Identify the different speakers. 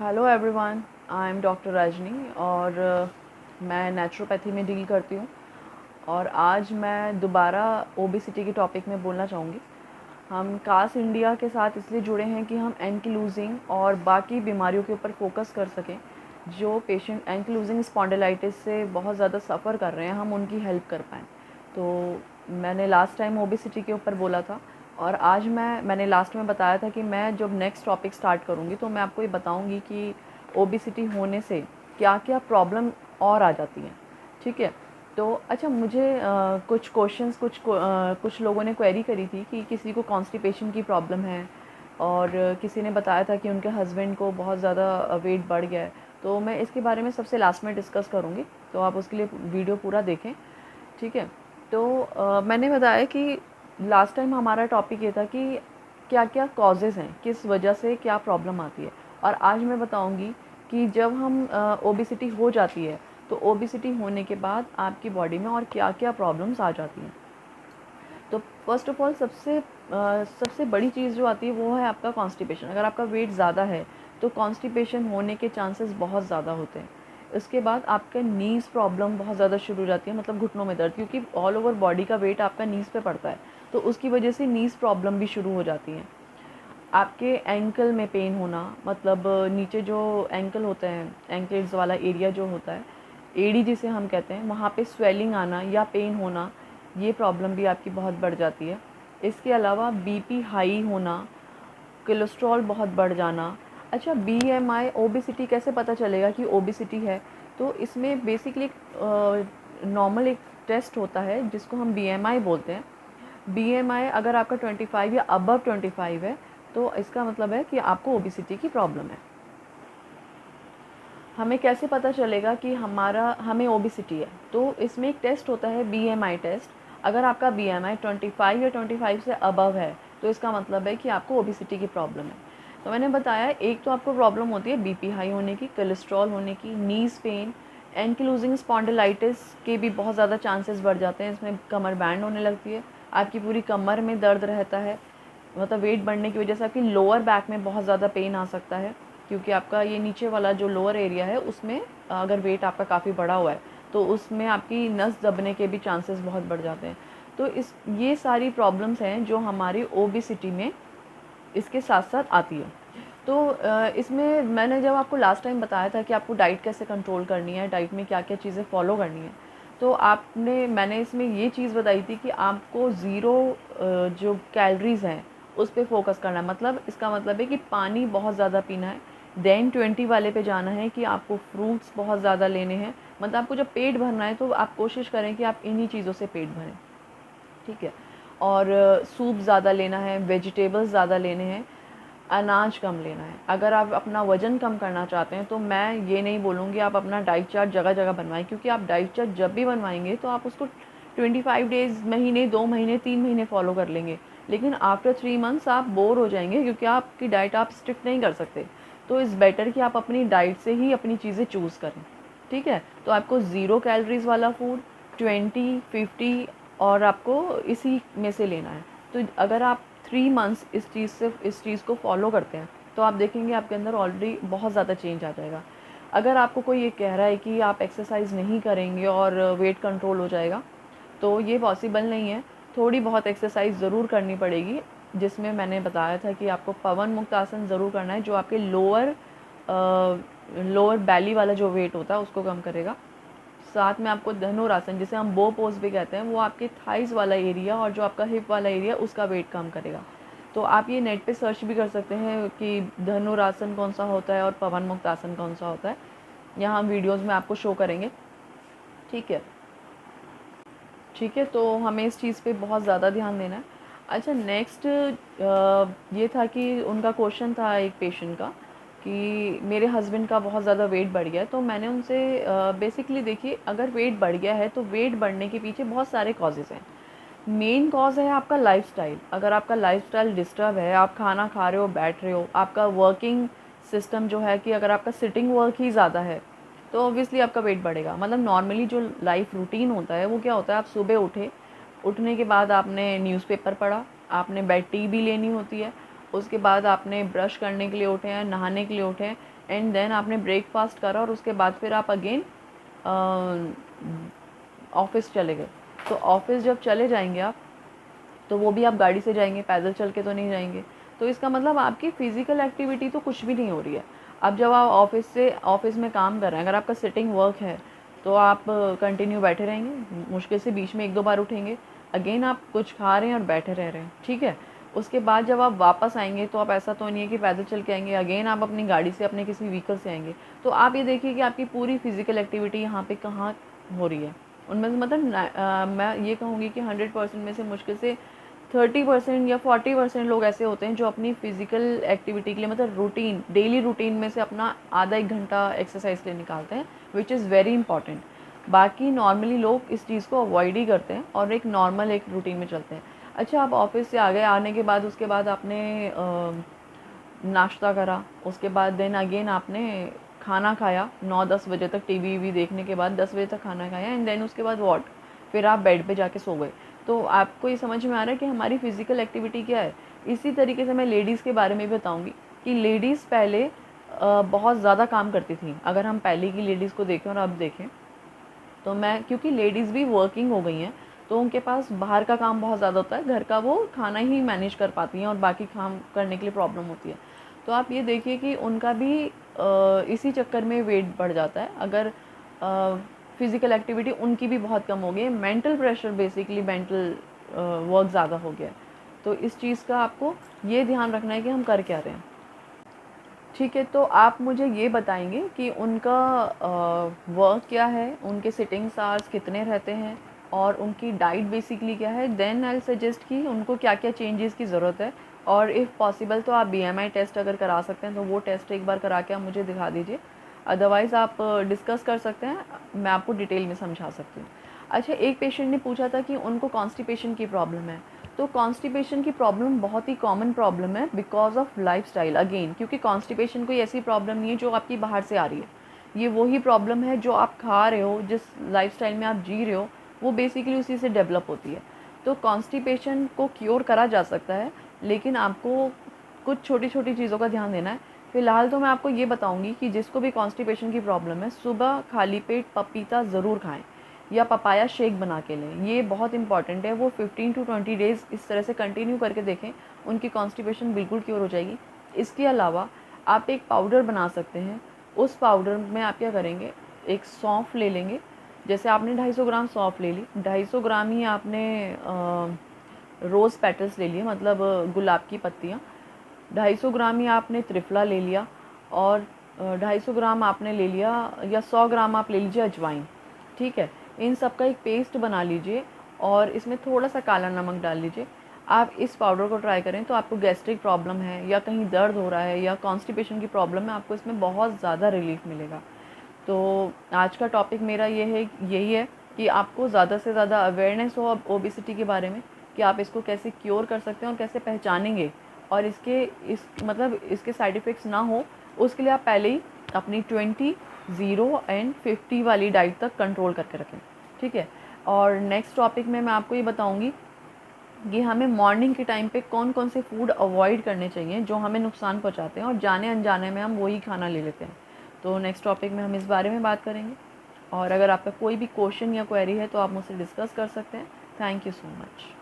Speaker 1: Hello everyone, I am doctor Rajni और मैं naturopathy में डील करती हूँ। और आज मैं दोबारा ओबेसिटी के टॉपिक में बोलना चाहूँगी। हम कास इंडिया के साथ इसलिए जुड़े हैं कि हम एंकिलूजिंग और बाकी बीमारियों के ऊपर फोकस कर सकें। जो पेशेंट एंकिलूजिंग स्पॉन्डिलाइटिस से बहुत ज़्यादा सफ़र कर रहे हैं, हम उनकी हेल्प कर पाएँ। तो मैंने लास्ट टाइम ओबेसिटी के ऊपर बोला था और आज मैंने लास्ट में बताया था कि मैं जब नेक्स्ट टॉपिक स्टार्ट करूँगी तो मैं आपको ये बताऊँगी कि ओबेसिटी होने से क्या क्या प्रॉब्लम और आ जाती हैं। ठीक है। तो अच्छा, मुझे कुछ क्वेश्चंस कुछ लोगों ने क्वेरी करी थी कि किसी को कॉन्स्टिपेशन की प्रॉब्लम है और किसी ने बताया था कि उनके हस्बैंड को बहुत ज़्यादा वेट बढ़ गया है। तो मैं इसके बारे में सबसे लास्ट में डिस्कस करूँगी, तो आप उसके लिए वीडियो पूरा देखें। ठीक है। तो मैंने बताया कि लास्ट टाइम हमारा टॉपिक ये था कि क्या क्या कॉजेज़ हैं, किस वजह से क्या प्रॉब्लम आती है। और आज मैं बताऊंगी कि जब हम ओबेसिटी हो जाती है तो ओबेसिटी होने के बाद आपकी बॉडी में और क्या क्या प्रॉब्लम्स आ जाती हैं। तो फर्स्ट ऑफ ऑल सबसे बड़ी चीज़ जो आती है वो है आपका कॉन्स्टिपेशन। अगर आपका वेट ज़्यादा है तो कॉन्स्टिपेशन होने के चांसेस बहुत ज़्यादा होते हैं। इसके बाद आपका नीज़ प्रॉब्लम बहुत ज़्यादा शुरू हो जाती है, मतलब घुटनों में दर्द, क्योंकि ऑल ओवर बॉडी का वेट आपका नीज़ पे पड़ता है। तो उसकी वजह से नीज़ प्रॉब्लम भी शुरू हो जाती हैं। आपके एंकल में पेन होना, मतलब नीचे जो एंकल होते हैं, एंकल्स वाला एरिया जो होता है, एड़ी जिसे हम कहते हैं, वहाँ पे स्वेलिंग आना या पेन होना, ये प्रॉब्लम भी आपकी बहुत बढ़ जाती है। इसके अलावा बीपी हाई होना, कोलेस्ट्रॉल बहुत बढ़ जाना। अच्छा, बीएमआई, ओबेसिटी कैसे पता चलेगा कि ओबेसिटी है? तो इसमें बेसिकली नॉर्मल एक टेस्ट होता है जिसको हम बीएमआई बोलते हैं। बीएमआई अगर आपका 25 या अबव 25 है तो इसका मतलब है कि आपको ओबेसिटी की प्रॉब्लम है। हमें कैसे पता चलेगा कि हमें ओबेसिटी है? तो इसमें एक टेस्ट होता है, बीएमआई टेस्ट। अगर आपका बीएमआई 25 या 25 से अबव है तो इसका मतलब है कि आपको ओबेसिटी की प्रॉब्लम है। तो मैंने बताया, एक तो आपको प्रॉब्लम होती है बीपी हाई होने की, कोलेस्ट्रॉल होने की, नीज पेन, एंकिलोजिंग स्पॉन्डिलाइटिस के भी बहुत ज़्यादा चांसेस बढ़ जाते हैं। इसमें कमर बैंड होने लगती है, आपकी पूरी कमर में दर्द रहता है, मतलब वेट बढ़ने की वजह से आपकी लोअर बैक में बहुत ज़्यादा पेन आ सकता है, क्योंकि आपका ये नीचे वाला जो लोअर एरिया है उसमें अगर वेट आपका काफ़ी बढ़ा हुआ है तो उसमें आपकी नस दबने के भी चांसेस बहुत बढ़ जाते हैं। तो ये सारी प्रॉब्लम्स हैं जो हमारी ओबेसिटी में इसके साथ साथ आती है। तो इसमें मैंने जब आपको लास्ट टाइम बताया था कि आपको डाइट कैसे कंट्रोल करनी है, डाइट में क्या क्या चीज़ें फॉलो करनी है, तो मैंने इसमें ये चीज़ बताई थी कि आपको ज़ीरो जो कैलोरीज़ हैं उस पे फोकस करना है। मतलब इसका मतलब है कि पानी बहुत ज़्यादा पीना है। देन 20 वाले पे जाना है कि आपको फ्रूट्स बहुत ज़्यादा लेने हैं। मतलब आपको जब पेट भरना है तो आप कोशिश करें कि आप इन्हीं चीज़ों से पेट भरें। ठीक है। और सूप ज़्यादा लेना है, वेजिटेबल्स ज़्यादा लेने हैं, अनाज कम लेना है। अगर आप अपना वज़न कम करना चाहते हैं तो मैं ये नहीं बोलूँगी आप अपना डाइट चार्ट जगह जगह बनवाएं, क्योंकि आप डाइट चार्ट जब भी बनवाएंगे तो आप उसको 25 डेज़, महीने, 2 महीने, 3 महीने फॉलो कर लेंगे, लेकिन आफ्टर 3 मंथ्स आप बोर हो जाएंगे क्योंकि आपकी डाइट आप स्ट्रिक्ट नहीं कर सकते। तो इज़ बेटर कि आप अपनी डाइट से ही अपनी चीज़ें चूज़ करें। ठीक है। तो आपको ज़ीरो कैलोरीज़ वाला फूड, 20, 50 और आपको इसी में से लेना है। तो अगर आप 3 मंथ्स इस चीज़ को फॉलो करते हैं तो आप देखेंगे आपके अंदर ऑलरेडी बहुत ज़्यादा चेंज आ जाएगा। अगर आपको कोई ये कह रहा है कि आप एक्सरसाइज नहीं करेंगे और वेट कंट्रोल हो जाएगा, तो ये पॉसिबल नहीं है। थोड़ी बहुत एक्सरसाइज ज़रूर करनी पड़ेगी, जिसमें मैंने बताया था कि आपको पवन मुक्त आसन ज़रूर करना है, जो आपके लोअर बैली वाला जो वेट होता है उसको कम करेगा। साथ में आपको धनुरासन, जिसे हम बो पोज भी कहते हैं, वो आपके थाइस वाला एरिया और जो आपका हिप वाला एरिया उसका वेट कम करेगा। तो आप ये नेट पे सर्च भी कर सकते हैं कि धनुरासन कौन सा होता है और पवन मुक्त आसन कौन सा होता है। यहाँ हम वीडियोज़ में आपको शो करेंगे। ठीक है। ठीक है, तो हमें इस चीज़ पे बहुत ज़्यादा ध्यान देना है। अच्छा, नेक्स्ट ये था कि उनका क्वेश्चन था एक पेशेंट का कि मेरे हस्बैंड का बहुत ज़्यादा वेट बढ़ गया है। तो मैंने उनसे बेसिकली, देखिए, अगर वेट बढ़ गया है तो वेट बढ़ने के पीछे बहुत सारे कॉजेज़ हैं। मेन कॉज़ है आपका लाइफ़स्टाइल। अगर आपका लाइफ़स्टाइल डिस्टर्ब है, आप खाना खा रहे हो, बैठ रहे हो, आपका वर्किंग सिस्टम जो है कि अगर आपका सिटिंग वर्क ही ज़्यादा है तो ऑब्वियसली आपका वेट बढ़ेगा। मतलब नॉर्मली जो लाइफ रूटीन होता है वो क्या होता है, आप सुबह उठे, उठने के बाद आपने न्यूज़पेपर पढ़ा, आपने बेड टी भी लेनी होती है, उसके बाद आपने ब्रश करने के लिए उठे हैं, नहाने के लिए उठे हैं, एंड देन आपने ब्रेकफास्ट करा और उसके बाद फिर आप अगेन ऑफिस चले गए। तो ऑफिस जब चले जाएंगे आप, तो वो भी आप गाड़ी से जाएंगे, पैदल चल के तो नहीं जाएंगे। तो इसका मतलब आपकी फ़िज़िकल एक्टिविटी तो कुछ भी नहीं हो रही है। अब जब आप ऑफिस में काम कर रहे हैं, अगर आपका सिटिंग वर्क है तो आप कंटिन्यू बैठे रहेंगे, मुश्किल से बीच में 1-2 बार उठेंगे, अगेन आप कुछ खा रहे हैं और बैठे रह रहे हैं, ठीक है। उसके बाद जब आप वापस आएंगे तो आप ऐसा तो नहीं है कि पैदल चल के आएंगे, अगेन आप अपनी गाड़ी से, अपने किसी व्हीकल से आएंगे। तो आप ये देखिए कि आपकी पूरी फ़िज़िकल एक्टिविटी यहाँ पे कहाँ हो रही है। उनमें से मतलब मैं ये कहूँगी कि 100% में से मुश्किल से 30% या 40% लोग ऐसे होते हैं जो अपनी फ़िज़िकल एक्टिविटी के लिए, मतलब रूटीन, डेली रूटीन में से अपना आधा 1 घंटा एक्सरसाइज के लिए निकालते हैं, विच इज़ वेरी इंपॉर्टेंट। बाकी नॉर्मली लोग इस चीज़ को अवॉइड ही करते हैं और एक नॉर्मल एक रूटीन में चलते हैं। अच्छा, आप ऑफिस से आ गए, आने के बाद उसके बाद आपने नाश्ता करा, उसके बाद देन अगेन आपने खाना खाया 9-10 बजे तक, टीवी वीवी देखने के बाद 10 बजे तक खाना खाया, एंड देन उसके बाद वॉट, फिर आप बेड पे जाके सो गए। तो आपको ये समझ में आ रहा है कि हमारी फ़िज़िकल एक्टिविटी क्या है। इसी तरीके से मैं लेडीज़ के बारे में भी बताऊँगी कि लेडीज़ पहले बहुत ज़्यादा काम करती थी। अगर हम पहले की लेडीज़ को देखें और अब देखें, तो मैं, क्योंकि लेडीज़ भी वर्किंग हो गई हैं, तो उनके पास बाहर का काम बहुत ज़्यादा होता है, घर का वो खाना ही मैनेज कर पाती हैं और बाकी काम करने के लिए प्रॉब्लम होती है। तो आप ये देखिए कि उनका भी इसी चक्कर में वेट बढ़ जाता है। अगर फ़िज़िकल एक्टिविटी उनकी भी बहुत कम हो गई है, mental pressure, basically mental work ज़्यादा हो गया है। तो इस चीज़ का आपको ये ध्यान रखना है कि हम कर क्या रहे हैं। ठीक है, तो आप मुझे ये बताएंगे कि उनका वर्क क्या है, उनके सिटिंग्स आवर्स कितने रहते हैं और उनकी डाइट बेसिकली क्या है। देन आई विल सजेस्ट कि उनको क्या क्या चेंजेस की ज़रूरत है, और इफ़ पॉसिबल तो आप बीएमआई टेस्ट अगर करा सकते हैं तो वो टेस्ट एक बार करा के आप मुझे दिखा दीजिए। अदरवाइज़ आप डिस्कस कर सकते हैं, मैं आपको डिटेल में समझा सकती हूँ। अच्छा, एक पेशेंट ने पूछा था कि उनको कॉन्स्टिपेशन की प्रॉब्लम है। तो कॉन्स्टिपेशन की प्रॉब्लम बहुत ही कॉमन प्रॉब्लम है बिकॉज ऑफ लाइफस्टाइल, अगेन, क्योंकि कॉन्स्टिपेशन कोई ऐसी प्रॉब्लम नहीं है जो आपकी बाहर से आ रही है। ये वही प्रॉब्लम है जो आप खा रहे हो, जिस लाइफस्टाइल में आप जी रहे हो, वो बेसिकली उसी से डेवलप होती है। तो कॉन्स्टिपेशन को क्योर करा जा सकता है, लेकिन आपको कुछ छोटी छोटी चीज़ों का ध्यान देना है। फ़िलहाल तो मैं आपको ये बताऊंगी कि जिसको भी कॉन्स्टिपेशन की प्रॉब्लम है, सुबह खाली पेट पपीता ज़रूर खाएं या पपाया शेक बना के लें। ये बहुत इंपॉर्टेंट है। वो 15 टू 20 डेज़ इस तरह से कंटिन्यू करके देखें, उनकी कॉन्स्टिपेशन बिल्कुल क्योर हो जाएगी। इसके अलावा आप एक पाउडर बना सकते हैं। उस पाउडर में आप क्या करेंगे, एक सौंफ ले लेंगे। जैसे आपने 250 ग्राम सौंफ ले ली, 250 ग्राम ही आपने रोज़ पेटल्स ले लिए, मतलब गुलाब की पत्तियाँ। 250 ग्राम ही आपने त्रिफला ले लिया, और 250 ग्राम आपने ले लिया, या 100 ग्राम आप ले लीजिए अजवाइन, ठीक है। इन सब का एक पेस्ट बना लीजिए और इसमें थोड़ा सा काला नमक डाल लीजिए। आप इस पाउडर को ट्राई करें तो आपको गैस्ट्रिक प्रॉब्लम है या कहीं दर्द हो रहा है या कॉन्स्टिपेशन की प्रॉब्लम है, आपको इसमें बहुत ज़्यादा रिलीफ मिलेगा। तो आज का टॉपिक मेरा यही है कि आपको ज़्यादा से ज़्यादा अवेयरनेस हो अब ओबेसिटी के बारे में, कि आप इसको कैसे क्योर कर सकते हैं और कैसे पहचानेंगे, और इसके साइड इफ़ेक्ट्स ना हो, उसके लिए आप पहले ही अपनी 20, 0 एंड 50 वाली डाइट तक कंट्रोल करके रखें, ठीक है। और नेक्स्ट टॉपिक में मैं आपको ये बताऊंगी कि हमें मॉर्निंग के टाइम पे कौन कौन से फूड अवॉइड करने चाहिए जो हमें नुकसान पहुंचाते हैं, और जाने अनजाने में हम वही खाना ले लेते हैं। तो नेक्स्ट टॉपिक में हम इस बारे में बात करेंगे, और अगर आपका कोई भी क्वेश्चन या क्वेरी है तो आप मुझसे डिस्कस कर सकते हैं। Thank you so much.